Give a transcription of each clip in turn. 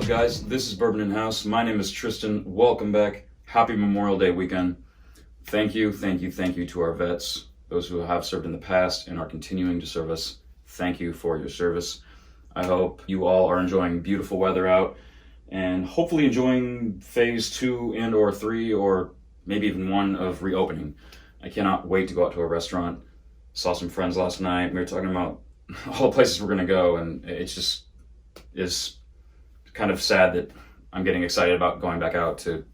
guys? This is Bourbon in House. My name is Tristan. Welcome back. Happy Memorial Day weekend. Thank you to our vets, those who have served in the past and are continuing to serve us. Thank you for your service. I hope you all are enjoying beautiful weather out and hopefully enjoying phase 2 and or 3 or maybe even 1 of reopening. I cannot wait to go out to a restaurant. Saw some friends last night. We were talking about all the places we're going to go, and it's just is kind of sad that I'm getting excited about going back out to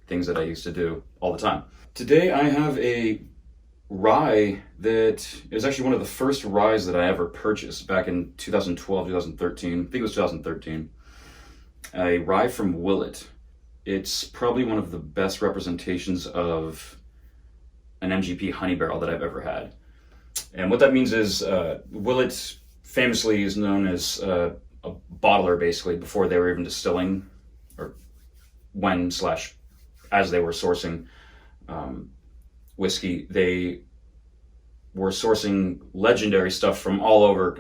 things that I used to do all the time. Today I have a rye that is actually one of the first ryes that I ever purchased back in 2012, 2013. I think it was 2013. A rye from Willett. It's probably one of the best representations of an MGP honey barrel that I've ever had. And what that means is Willett famously is known as a bottler, basically, before they were even distilling, or as they were sourcing whiskey. They were sourcing legendary stuff from all over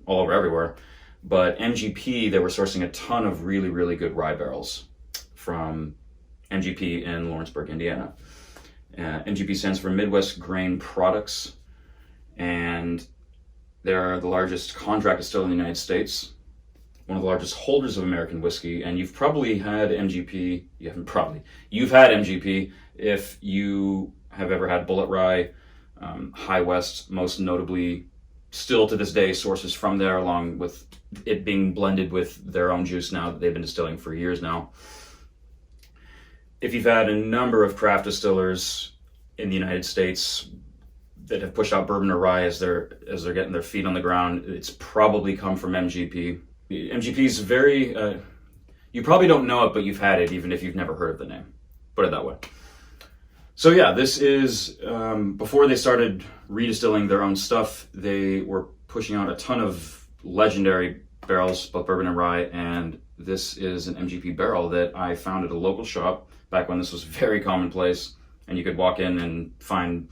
everywhere. But MGP, they were sourcing a ton of really, really good rye barrels from MGP in Lawrenceburg, Indiana. MGP stands for Midwest Grain Products, and they're the largest contract distiller in the United States, one of the largest holders of American whiskey, and you've probably had MGP. You've had MGP if you have ever had Bulleit Rye. High West, most notably, still to this day sources from there, along with it being blended with their own juice now that they've been distilling for years now. If you've had a number of craft distillers in the United States that have pushed out bourbon or rye as they're getting their feet on the ground, it's probably come from MGP. MGP is very, you probably don't know it, but you've had it even if you've never heard of the name. Put it that way. So yeah, this is, before they started redistilling their own stuff, they were pushing out a ton of legendary barrels, both bourbon and rye, and this is an MGP barrel that I found at a local shop back when this was very commonplace, and you could walk in and find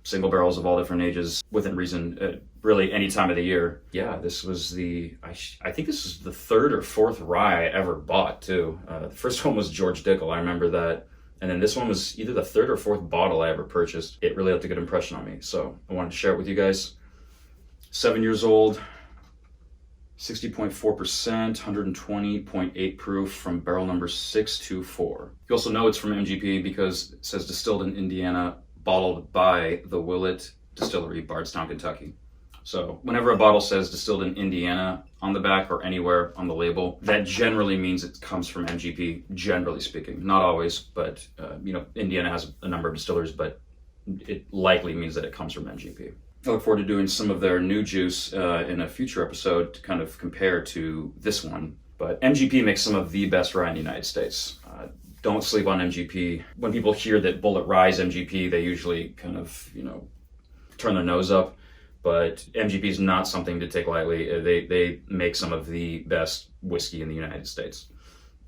single barrels of all different ages within reason, really any time of the year. Yeah, this was I think this was the 3rd or 4th rye I ever bought too. The first one was George Dickel, I remember that. And then this one was either the 3rd or 4th bottle I ever purchased. It really left a good impression on me, so I wanted to share it with you guys. 7 years old, 60.4%, 120.8 proof from barrel number 624. You also know it's from MGP because it says distilled in Indiana, bottled by the Willett Distillery, Bardstown, Kentucky. So whenever a bottle says distilled in Indiana on the back or anywhere on the label, that generally means it comes from MGP, generally speaking. Not always, but Indiana has a number of distillers, but it likely means that it comes from MGP. I look forward to doing some of their new juice in a future episode to kind of compare to this one. But MGP makes some of the best rye in the United States. Don't sleep on MGP. When people hear that Bulleit Rye is MGP, they usually kind of, turn their nose up. But MGP is not something to take lightly. They make some of the best whiskey in the United States.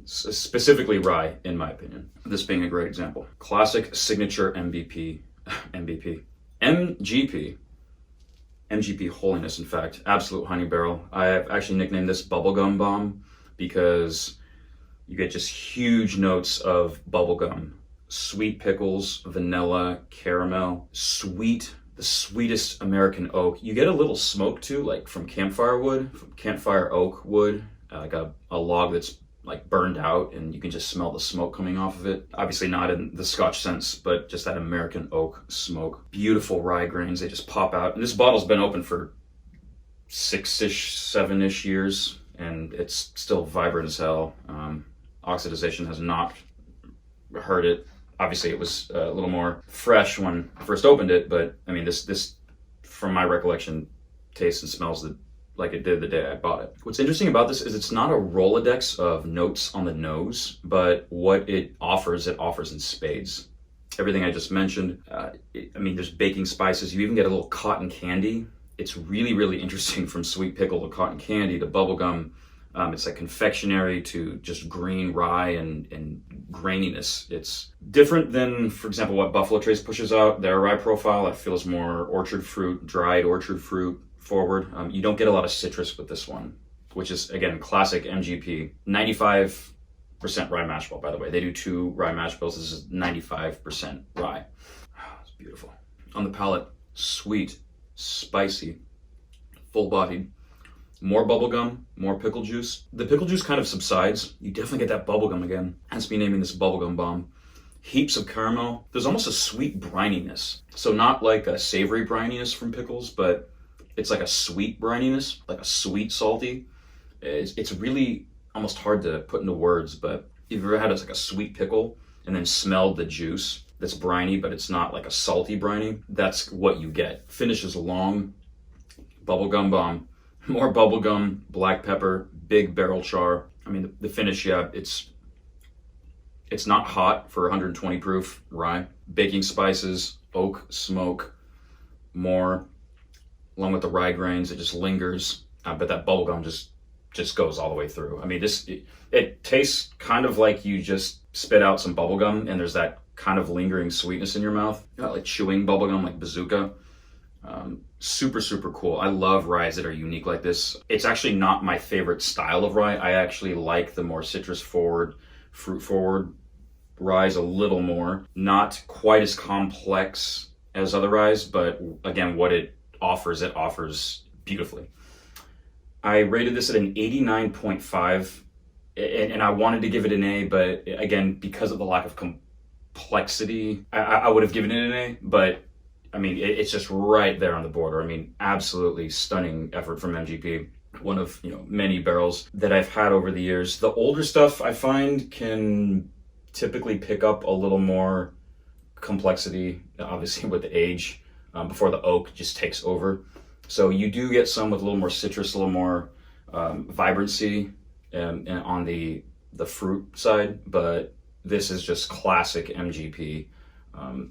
Specifically rye, in my opinion. This being a great example. Classic signature MGP. MGP holiness, in fact. Absolute honey barrel. I have actually nicknamed this Bubblegum Bomb because you get just huge notes of bubblegum. Sweet pickles, vanilla, caramel, sweet, the sweetest American oak. You get a little smoke too, like from campfire oak wood, like a log that's like burned out, and you can just smell the smoke coming off of it. Obviously not in the Scotch sense, but just that American oak smoke. Beautiful rye grains, they just pop out. And this bottle's been open for 6-ish, 7-ish years, and it's still vibrant as hell. Oxidization has not hurt it. Obviously, it was a little more fresh when I first opened it, but I mean, this, from my recollection, tastes and smells like it did the day I bought it. What's interesting about this is it's not a Rolodex of notes on the nose, but what it offers in spades. Everything I just mentioned. There's baking spices. You even get a little cotton candy. It's really, really interesting, from sweet pickle to cotton candy to bubblegum. It's like confectionery to just green rye and graininess. It's different than, for example, what Buffalo Trace pushes out. Their rye profile, it feels more orchard fruit, dried orchard fruit forward. You don't get a lot of citrus with this one. which is, again, classic MGP. 95% rye mash bill, by the way. They do 2 rye mash bills. This is 95% rye. Oh, it's beautiful. On the palate, sweet, spicy, full-bodied. More bubblegum, more pickle juice. The pickle juice kind of subsides. You definitely get that bubblegum again. Hence me naming this bubblegum bomb. Heaps of caramel. There's almost a sweet brininess. So not like a savory brininess from pickles, but it's like a sweet brininess, like a sweet salty. It's really almost hard to put into words, but if you've ever had like a sweet pickle and then smelled the juice that's briny, but it's not like a salty briny, that's what you get. Finish is long, bubblegum bomb. More bubblegum, black pepper, big barrel char. I mean, the finish, yeah, it's not hot for 120 proof rye. Baking spices, oak, smoke, more, along with the rye grains. It just lingers, but that bubblegum just goes all the way through. I mean, it tastes kind of like you just spit out some bubblegum and there's that kind of lingering sweetness in your mouth. You know, like chewing bubblegum, like bazooka. Super, super cool. I love ryes that are unique like this. It's actually not my favorite style of rye. I actually like the more citrus forward, fruit forward ryes a little more. Not quite as complex as other ryes, but again, what it offers beautifully. I rated this at an 89.5, and I wanted to give it an A, but again, because of the lack of complexity, I would have given it an A, but I mean, it's just right there on the border. I mean, absolutely stunning effort from MGP. One of, many barrels that I've had over the years. The older stuff I find can typically pick up a little more complexity, obviously with the age, before the oak just takes over. So you do get some with a little more citrus, a little more vibrancy and on the fruit side, but this is just classic MGP,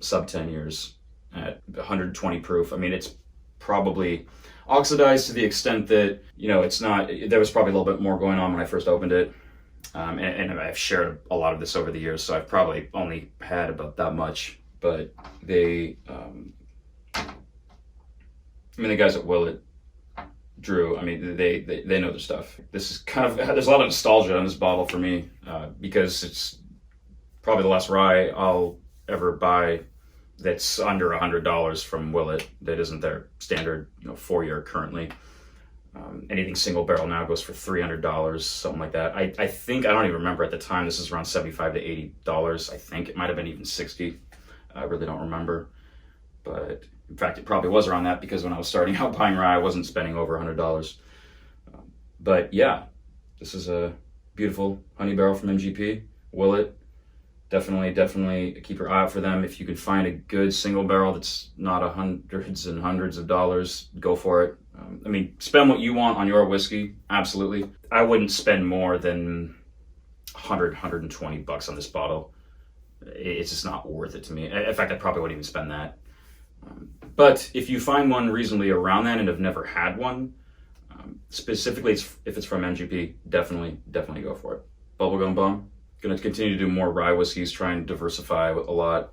sub 10 years. At 120 proof. I mean, it's probably oxidized to the extent that, it's not, there was probably a little bit more going on when I first opened it. And I've shared a lot of this over the years, so I've probably only had about that much. But the guys at Willett, Drew, I mean, they know their stuff. This is kind of, there's a lot of nostalgia on this bottle for me, because it's probably the last rye I'll ever buy that's under $100 from Willett. That isn't their standard, 4-year currently. Anything single barrel now goes for $300, something like that. I think, I don't even remember at the time, this is around $75 to $80. I think it might have been even 60. I really don't remember. But in fact, it probably was around that because when I was starting out buying rye, I wasn't spending over $100. But yeah, this is a beautiful honey barrel from MGP, Willett. Definitely keep your eye out for them. If you can find a good single barrel that's not hundreds and hundreds of dollars, go for it. I mean, spend what you want on your whiskey, absolutely. I wouldn't spend more than 120 bucks on this bottle. It's just not worth it to me. In fact, I probably wouldn't even spend that. But if you find one reasonably around that and have never had one, specifically if it's from MGP, definitely go for it. Bubblegum bomb. Going to continue to do more rye whiskeys, try and diversify a lot,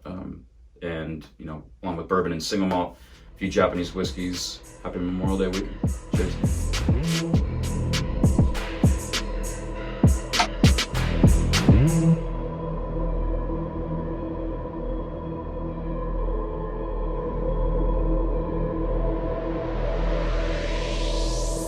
and along with bourbon and single malt, a few Japanese whiskeys. Happy Memorial Day weekend. Cheers.